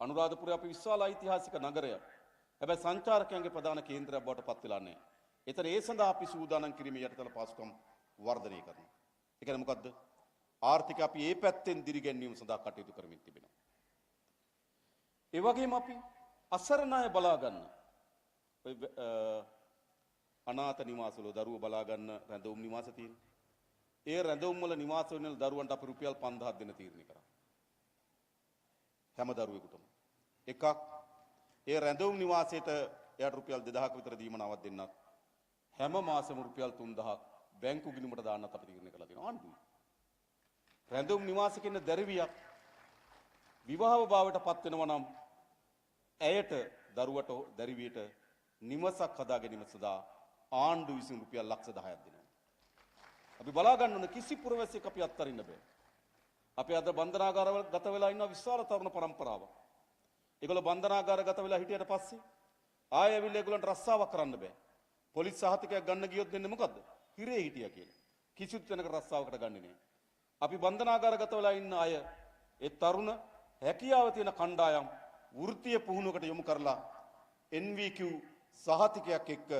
අනුරාධපුරය අපි විශාල ඓතිහාසික නගරයක්. හැබැයි සංචාරකයන්ගේ ප්‍රධාන කේන්ද්‍රයක් බවට පත් වෙලා නැහැ. එතන ඒ සඳහා අපි සූදානම් කිරීමේ යටිතල පහසුකම් වර්ධනය කරනවා. ඒ කියන්නේ මොකද්ද? ආර්ථික අපි මේ පැත්තෙන් දිරිගැන්වීම සඳහා කටයුතු කරමින් තිබෙනවා. ඒ වගේම අපි අසරණ අය බලා ගන්න. ඔය අනාථ නිවාසවල දරුවෝ බලා ගන්න රැඳවුම් නිවාස තියෙනවා. ඒ රැඳවුම් වල නිවාස වෙන දරුවන්ට අපි රුපියල් 5000ක් දෙන තීරණය කරා. හැම දරුවෙකුටම. එකක් ඒ රැඳවුම් නිවාසයට එයාට රුපියල් 2000ක් විතර දීමනාවක් දෙන්නත් හැම මාසෙම රුපියල් 3000ක් බැංකු ගිණුමට දාන්නත් අපි තීරණය කළා තියෙනවා ආණ්ඩුවේ. රැඳවුම් නිවාසයක ඉන්න දැරිවියක් විවාහ භාවයට පත් වෙනවා නම් ඇයට දරුවට දැරිවියට නිවසක් හදා ගැනීම සඳහා ආණ්ඩුව විසින් රුපියල් ලක්ෂ 10ක් දෙනවා. අපි බලා ගන්න ඕන කිසි පුරවැසියෙක් අපි අත්හරින්න බෑ. අපි අද බන්ධනාගාරවල ගත වෙලා ඉන්න විශාල තරුණ පරම්පරාවක්. ඒගොල්ලෝ බන්ධනාගාර ගත වෙලා හිටියට පස්සේ ආයෙ ඇවිල්ලා ඒගොල්ලන්ට රස්සාවක් කරන්න බෑ. පොලිස් සහතිකයක් ගන්න ගියොත් දෙන්නේ මොකද්ද? හිරේ හිටියා කියලා. කිසිත් වෙනක රස්සාවකට ගන්නේ නෑ. අපි බන්ධනාගාර ගත වෙලා ඉන්න අය ඒ තරුණ හැකියාව තියෙන කණ්ඩායම් වෘත්තීය පුහුණුවකට යොමු කරලා NVQ සහතිකයක් එක්ක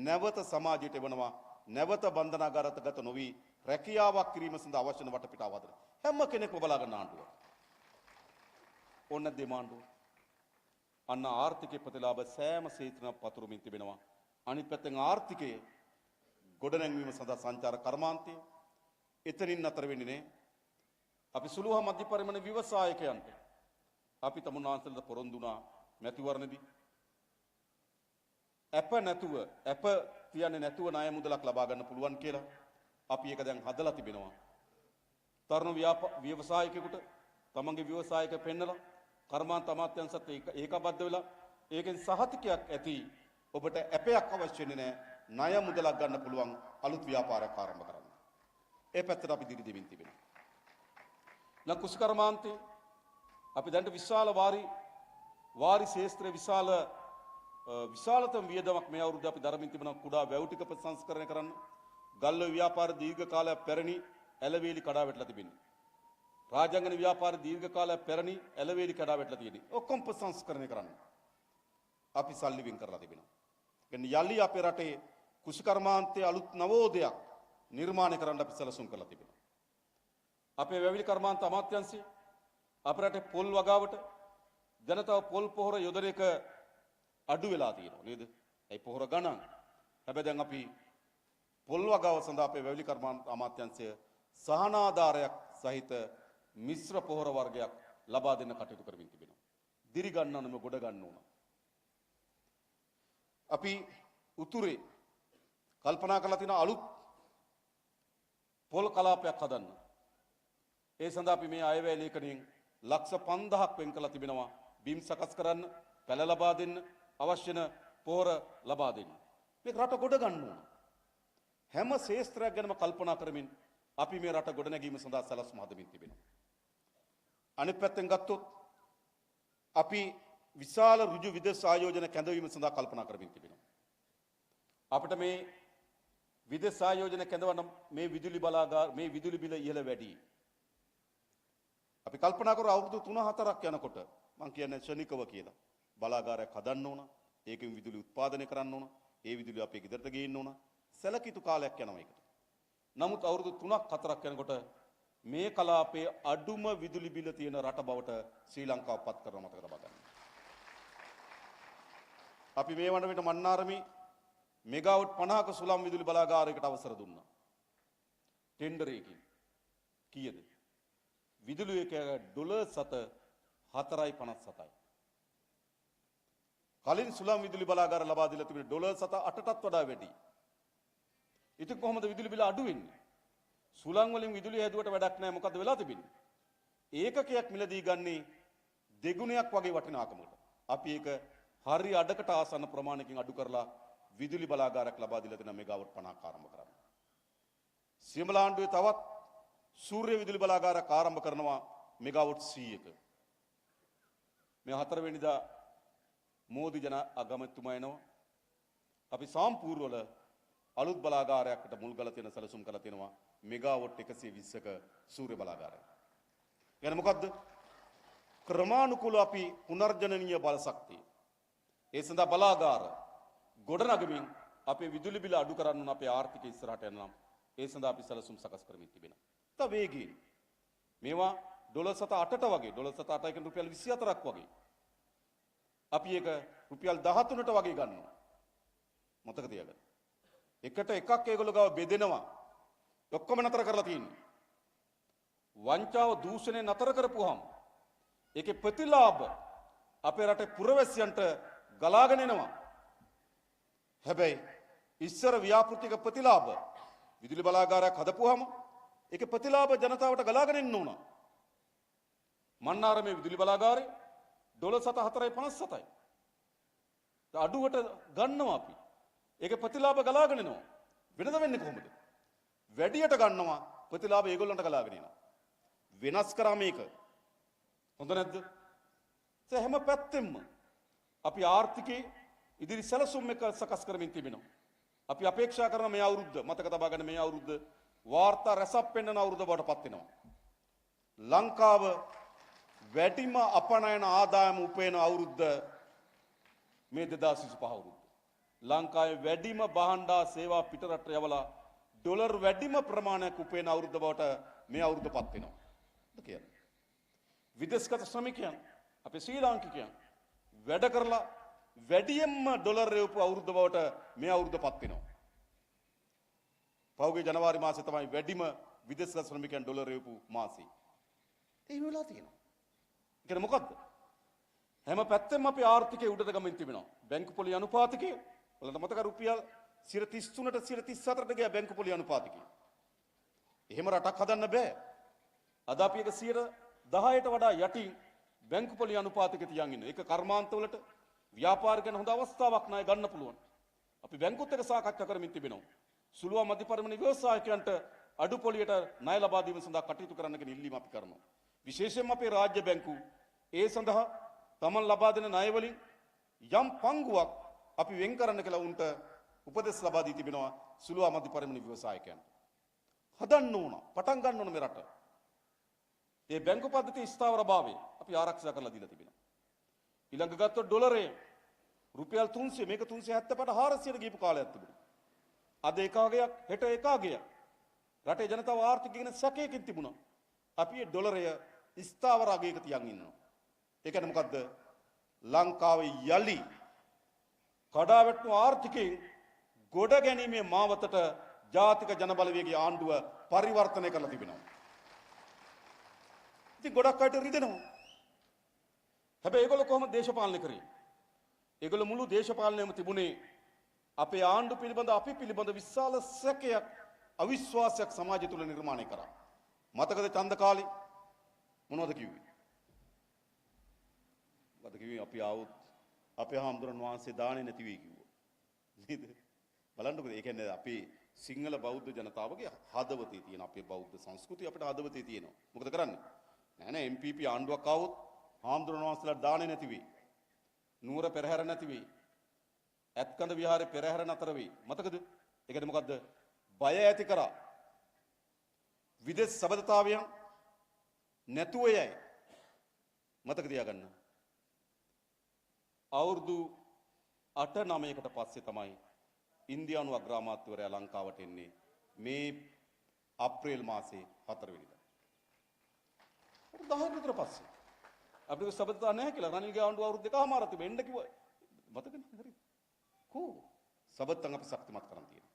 නැවත සමාජයට එවනවා. නැවත බන්ධනාගාරයට ගත නොවි රැකියාවක් කිරීම සඳහා අවශ්‍ය වන වටපිටාව හදන හැම කෙනෙක්ම බලා ගන්න ආණ්ඩුව. ඕන දෙමාණ්ඩුව. අන්න ආර්ථිකයේ ප්‍රතිලාභ සෑම ක්ෂේත්‍රයක් පතුරමින් තිබෙනවා. අනිත් පැත්තෙන් ආර්ථිකයේ ගොඩනැංවීම සඳහා සංචාර කර්මාන්තය එතනින් නතර වෙන්නේ නැහැ. අපි සුළු හා මධ්‍ය පරිමාණ ව්‍යවසායකයන්ට අපි තමුන්නාන්සලට පොරොන්දු වුණා මැතිවරණදී අප තියන්නේ නැතුව ණය මුදලක් ලබා ගන්න පුළුවන් කියලා අපි ඒක දැන් හදලා තිබෙනවා. තරුණ ව්‍යවසායකයෙකුට තමන්ගේ ව්‍යවසායක පෙන්නලා කර්මාන්ත අමාත්‍යාංශත් ඒකබද්ධ වෙලා ඒකෙන් සහතිකයක් ඇති ඔබට අපයක් අවශ්‍ය වෙන්නේ නැහැ ණය මුදලක් ගන්න පුළුවන් අලුත් ව්‍යාපාරයක් ආරම්භ කරන්න. ඒ පැත්තට අපි දිරි දෙමින් තිබෙනවා. නම් කුසි කර්මාන්තේ අපි දැන් විශාල වාරි ශේත්‍රයේ විශාලතම වියදමක් මේ අවුරුද්ද අපි දරමින් තිබෙනවා. කුඩා වැව් ටික ප්‍රසංස්කරණය කරන්න. ගල්ල ව්‍යාපාර දීර්ඝ කාලයක් පැරණි ඇලවේලි කඩා වැටලා තිබෙනවා. රාජාංගන ව්‍යාපාර දීර්ඝ කාලයක් පැරණි ඇලවේලි කඩා වැටලා තියෙනවා. ඔක්කොම ප්‍රසංස්කරණය කරන්න අපි සල්ලි වෙන් කරලා තිබෙනවා. කියන්නේ යලි අපේ රටේ කුෂිකර්මාන්තයේ අලුත් නවෝදයක් නිර්මාණය කරන්න අපි සැලසුම් කරලා තිබෙනවා. අපේ වැවිලි කර්මාන්ත අමාත්‍යාංශය අපේ රටේ පොල් වගාවට ජනතාව පොල් පොහොර යොදන එක අඩු වෙලා තියෙනවා නේද? ඒ පොහොර ගණන්. හැබැයි දැන් අපි පොල් වගාව සඳහා අපේ වැවිලි කර්මාන්ත අමාත්‍යාංශය සහනාධාරයක් සහිත මිශ්‍ර පොහොර වර්ගයක් ලබා දෙන්න කටයුතු කරමින් තිබෙනවා. දිරි ගන්නවනම ගොඩ ගන්න ඕන. අපි උතුරේ කල්පනා කරලා තියෙන අලුත් පොල් කලාපයක් හදන්න. ඒ සඳහා අපි මේ අයවැය ලේඛනයෙන් ලක්ෂ 5000ක් වෙන් කරලා තිබෙනවා. බිම් සකස් කරන්න, පැල ලබා දෙන්න, අවශ්‍ය වෙන පොහොර ලබා දෙන්න. මේක රට ගොඩ ගන්න ඕන. හැම ශේත්‍රයක් ගැනම කල්පනා කරමින් අපි මේ රට ගොඩ නැගීම සඳහා සැලසුම් හදමින් තිබෙනවා. අනිත් පැත්තෙන් ගත්තොත් අපි විශාල ඍජු විදේශ ආයෝජන කැඳවීම සඳහා කල්පනා කරමින් තිබෙනවා. අපිට මේ විදේශ ආයෝජන කැඳවන මේ විදුලි බිල ඉහළ වැඩි. අපි කල්පනා කරු අවුරුදු 3-4ක් යනකොට මම කියන්නේ ශනිකව කියලා. බලාගාරයක් හදන්න ඕන. ඒකෙන් විදුලි උත්පාදනය කරන්න ඕන. ඒ විදුලිය අපේ ගෙදරට ගේන්න ඕන. සැලකිතු කාලයක් යනවා ඒකට. නමුත් අවුරුදු 3-4ක් යනකොට මේ කලාපයේ අඩුම විදුලි බිල තියෙන රට බවට ශ්‍රී ලංකාව පත් කරන මතක තබා ගන්න. අපි මේ වන විට මන්නාරමේ මෙගාවොට් 50ක සුළං විදුලි බලාගාරයකට අවසර දුන්නා. ටෙන්ඩරයකින්. කීයද? විදුලි එක ඩොලර් 4.57යි. කලින් සුළං විදුලි බලාගාර ලබා දීලා තිබුණේ ඩොලර් 8ටත් වඩා වැඩි. ඉතින් කොහොමද විදුලි බිල අඩු වෙන්නේ? සුළං වලින් විදුලිය හැදුවට වැඩක් නැහැ. මොකද්ද වෙලා තිබෙන්නේ? ඒකකයක් මිලදී ගන්නේ දෙගුණයක් වගේ වටිනාකමකට. අපි ඒක හරි අඩකට ආසන්න ප්‍රමාණයකින් අඩු කරලා විදුලි බලාගාරයක් ලබා දීලා තියෙන මෙගාවොට් 50ක් ආරම්භ කරන්න. සියඹල ආණ්ඩුවේ තවත් සූර්ය විදුලි බලාගාරයක් ආරම්භ කරනවා මෙගාවොට් 100ක. මේ 4 වෙනිදා මෝදි ජන අගමැතිතුමා එනවා. අපි සාම්පූර් වල අලුත් බලාගාරයකට මුල්ගල තියෙන සැලසුම් කරලා තියෙනවා මෙගාවොට් 120ක සූර්ය බලාගාරයක්. يعني මොකද්ද? ක්‍රමානුකූල අපි පුනර්ජනනීය බල ශක්තිය ඒ සඳහා බලාගාර ගොඩනගමින් අපේ විදුලි බිල අඩු කරන්න ඕන අපේ ආර්ථිකය ඉස්සරහට යනවා. ඒ සඳහා අපි සැලසුම් සකස් කරමින් තිබෙනවා. තව වේගයෙන් මේවා ඩොලර් 7-8ට වගේ ඩොලර් 7-8 කියන රුපියල් 24ක් වගේ අපි ඒක රුපියල් 13ට වගේ ගන්නවා. මතක තියාගන්න. එකට එකක් ඒගොල්ලෝ ගාව බෙදෙනවා. ඔක්කොම නතර කරලා තියෙන්නේ. වංචාව දූෂණය නතර කරපුවාම ඒකේ ප්‍රතිලාභ අපේ රටේ පුරවැසියන්ට ගලාගෙන එනවා. හැබැයි ඉස්සර ව්‍යාපෘතික ප්‍රතිලාභ විදුලි බලාගාරයක් හදපුවාම ඒකේ ප්‍රතිලාභ ජනතාවට ගලාගෙන එන්න ඕන. මන්නාරමේ විදුලි බලාගාරේ ඩොලර් 7.457යි. අඩුවට ගන්නවා අපි. ඒකේ ප්‍රතිලාභ ගලාගෙන එනවා. වෙනද වෙන්නේ කොහොමද? වැඩියට ගන්නවා ප්‍රතිලාභ ඒගොල්ලන්ට ගලාගෙන එනවා. වෙනස් කරා මේක. හොඳ නැද්ද? හැම පැත්තෙම අපි ආර්ථිකයේ ඉදිරි සැලසුම් එක සකස් කරමින් තිබෙනවා. අපි අපේක්ෂා කරන මේ අවුරුද්ද මතක තබා ගන්න මේ අවුරුද්ද වාර්තා රැසක් පෙන්වන අවුරුද්ද බවට පත් වෙනවා. ලංකාව වැඩිම අපනයන ආදායම උපයන අවුරුද්ද මේ 2025 අවුරුද්ද. ලංකාවේ වැඩිම භාණ්ඩා සේවා පිටරට යවලා ඩොලර් වැඩිම ප්‍රමාණයක් උපයන අවුරුද්ද බවට මේ අවුරුද්ද පත් වෙනවා. කියන්නේ විදේශගත ශ්‍රමිකයන් අපේ ශ්‍රී ලාංකිකයන් වැඩ කරලා වැඩියෙන්ම ඩොලර් රෙවපු අවුරුද්ද බවට මේ අවුරුද්ද පත් වෙනවා. පහුගිය ජනවාරි මාසේ තමයි වැඩිම විදේශගත ශ්‍රමිකයන් ඩොලර් රෙවපු මාසේ. ඒ වෙලා තියෙනවා. ඒ කියන්නේ මොකද්ද? හැම පැත්තෙම අපේ ආර්ථිකය උඩට ගමින් තිබෙනවා. බැංකු පොලි අනුපාතිකය වලට මතක රුපියල් 33ට 34ට ගියා බැංකු පොලි අනුපාතිකය. එහෙම රටක් හදන්න බෑ. අද අපි එක 10%ට වඩා යටින් බැංකු පොලි අනුපාතික තියන් ඉන්න. ඒක කර්මාන්තවලට ව්‍යාපාරිකයන් හොඳ අවස්ථාවක් ණය ගන්න පුළුවන්. අපි බැංකුත් එක්ක සාකච්ඡා කරමින් තිබෙනවා. සුළු මධ්‍ය පරිමාණ ව්‍යවසායකයන්ට අඩු පොලියට ණය ලබා දීම සඳහා කටයුතු කරන්න කියන ඉල්ලීම අපි කරනවා. විශේෂයෙන්ම අපේ රාජ්‍ය බැංකු ඒ සඳහා තමන් ලබා දෙන ණය වලින් යම් පංගුවක් අපි වෙන් කරන්න කියලා උන්ට උපදෙස් ලබා දී තිබෙනවා සුළු මධ්‍ය පරිමාණ ව්‍යවසායකයන්ට. හදන්න ඕන, පටන් ගන්න ඕන මේ රට. ඒ බැංකු පද්ධතියේ ස්ථාවරභාවය අපි ආරක්ෂා කරලා දීලා තිබෙනවා. ඊළඟ ගත්තොත් ඩොලරේ රුපියල් 300 මේක 370ට 400ට ගියපු කාලයක් තිබුණා. අද එකගයක් හෙට එකගයක්. රටේ ජනතාව ආර්ථිකය ගැන සැකයකින් තිබුණා. අපි මේ ඩොලරය ස්ථාවර අගයක තියන් ඉන්නවා. ඒ කියන්නේ මොකද්ද? ලංකාවේ යලි කඩාවැටුණු ආර්ථිකයෙන් ගොඩ ගැනීමේ මාවතට ජාතික ජනබලවේගයේ ආණ්ඩුව පරිවර්තනය කරලා තිබෙනවා. ඉතින් ගොඩක් අයට රිදෙනවා. හැබැයි ඒගොල්ලෝ කොහොමද දේශපාලනය කරේ? ඒගොල්ලෝ මුළු දේශපාලනයම තිබුණේ අපේ ආණ්ඩුව පිළිබඳ අපි පිළිබඳ විශාල සැකයක් අවිශ්වාසයක් සමාජය තුළ නිර්මාණය කරා. මතකද ඡන්ද කාලේ මොනවද කිව්වේ? මොකද කිව්වේ අපි ආවොත් අපේ හාමුදුරන් වහන්සේ දාන්නේ නැති වෙයි කිව්වා. නේද? බලන්නකෝ ඒ කියන්නේ අපේ සිංහල බෞද්ධ ජනතාවගේ හදවතේ තියෙන අපේ බෞද්ධ සංස්කෘතිය අපිට හදවතේ තියෙනවා. මොකද කරන්නේ? නෑ නෑ MPP ආණ්ඩුවක් ආවොත් හාමුදුරන් වහන්සේලා දාන්නේ නැති වෙයි. නුවර පෙරහැර නැති වෙයි. ඇත්කඳ විහාරේ පෙරහැර නතර වෙයි. මතකද? ඒකට මොකද්ද? බය ඇති කරා. විදේශ සබඳතාවයන් නැතුව යයි. මතක තියාගන්න. අවුරුදු 8-9කට පස්සේ තමයි ඉන්දියානු අග්‍රාමාත්‍යවරයා ලංකාවට එන්නේ මේ අප්‍රේල් මාසේ 4 වෙනිදා. 10 විතර පස්සේ. අපිට සබඳතා නැහැ කියලා රනිල්ගේ ආණ්ඩුව අවුරුදු 2කමාරක් තිබෙන්න කිව්වා. මතකනේ හරි. කෝ සබත්තන් අපි ශක්තිමත් කරන් තියෙනවා.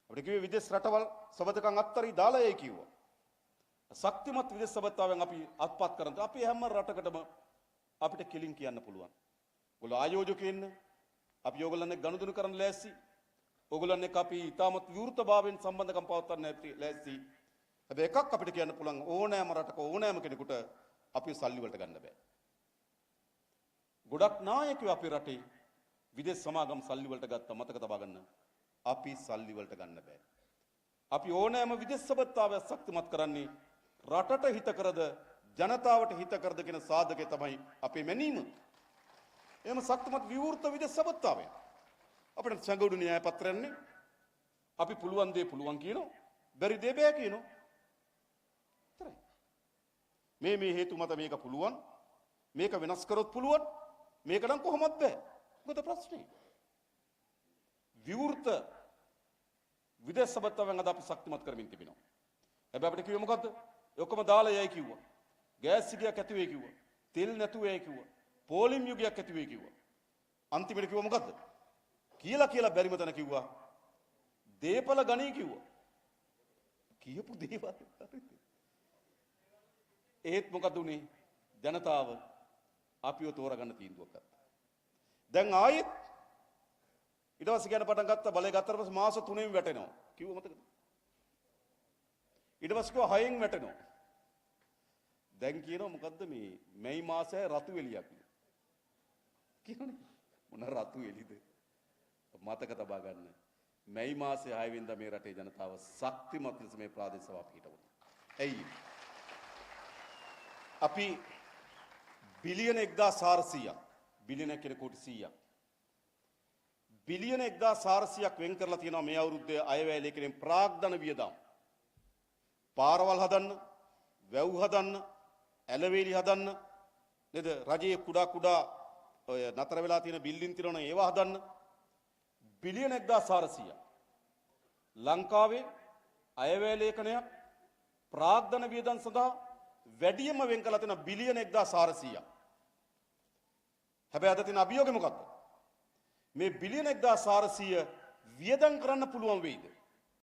අපිට කිව්වේ විදේශ රටවල් සබතකම් අත්තරී දාලා යයි කිව්වා. ශක්තිමත් විදේශ සබත්තාවෙන් අපි අත්පත් කරන් අපි හැම රටකටම අපිට කෙලින් කියන්න පුළුවන්. ඔයගොල්ලෝ ආයෝජකයන් අපි ඔයගොල්ලන්ගේ ගනුදෙනු කරන්න ලෑස්ති. ඔයගොල්ලන් එක්ක අපි ඊටමත් විවෘතභාවයෙන් සම්බන්ධකම් පවත්වන්න ලෑස්ති. හැබැයි එකක් අපිට කියන්න පුළුවන් ඕනෑම රටක ඕනෑම කෙනෙකුට අපි සල්ලි වලට ගන්න බෑ. ගොඩක් නායකයෝ අපේ රටේ විදේශ සමාගම් සල්ලි වලට ගත්තා මතක තබා ගන්න. අපි සල්ලි වලට ගන්න බෑ. අපි ඕනෑම විදේශ සබත්තාවය ශක්තිමත් කරන්නේ රටට හිත කරද ජනතාවට හිත කරද කියන සාධකය තමයි අපේ මැනීම. එහෙම ශක්තිමත් විවෘත විදේශ සබත්තාවය. අපිට සංගුඩු න්‍යාය පත්‍රයන්නේ අපි පුළුවන් දේ පුළුවන් කියනවා. බැරි දේ බෑ කියනවා. මේ හේතු මත මේක පුළුවන් මේක වෙනස් කරොත් පුළුවන්. මේක නම් කොහොමද බෑ. මොකද ප්‍රශ්නේ? විවෘත විදේශ සබත්වයන් අද අපි ශක්තිමත් කරමින් තිබෙනවා. හැබැයි අපිට කිව්වේ මොකද්ද? ඔක්කොම දාලා යයි කිව්වා. ගෑස් සිගයක් ඇති වෙයි කිව්වා. තෙල් නැතුව යයි කිව්වා. පෝලිම් යුගයක් ඇති වෙයි කිව්වා. අන්තිමට කිව්වා මොකද්ද? කියලා බැරිම තැන කිව්වා. දීපල ගණී කිව්වා. කියපු දේවල් හරිද? ඒත් මොකද උනේ? ජනතාව අපිව තෝරගන්න තීන්දුවක් ගත්තා. දැන් ආයෙත් ඊට පස්සේ කියන්න පටන් ගත්තා බලය ගත්තට පස්සේ මාස 3න් වැටෙනවා. කිව්ව මතකද? ඊට පස්සේ කිව්වා 6න් වැටෙනවා. දැන් කියනවා මොකද්ද මේ මැයි මාසයේ රතු එළියක් කියනනේ. මොන රතු එළිද? මතක තබා ගන්න. මැයි මාසයේ 6 වෙනිදා මේ රටේ ජනතාව ශක්තිමත් ලෙස මේ ප්‍රාදේශ සභාව පිහිටවුණා. ඇයි? අපි බිලියන 1400ක් බිලියන කියන කෝටි 100ක් බිලියන 1400ක් වෙන් කරලා තියෙනවා මේ අවුරුද්දේ අයවැය ලේඛනයෙන් ප්‍රාග්ධන වියදම්. පාරවල් හදන්න, වැව් හදන්න, ඇලවේලි හදන්න, නේද? රජයේ කුඩා ඔය නතර වෙලා තියෙන බිල්ඩින් තිරණ ඒවා හදන්න බිලියන 1400ක්. ලංකාවේ අයවැය ලේඛනයක් ප්‍රාග්ධන වියදම් සඳහා වැඩියම වෙන් කළ තියෙන බිලියන 1400ක්. හැබැයි අද තියෙන අභියෝගය මොකක්ද? මේ බිලියන 1400 වියදම් කරන්න පුළුවන් වෙයිද?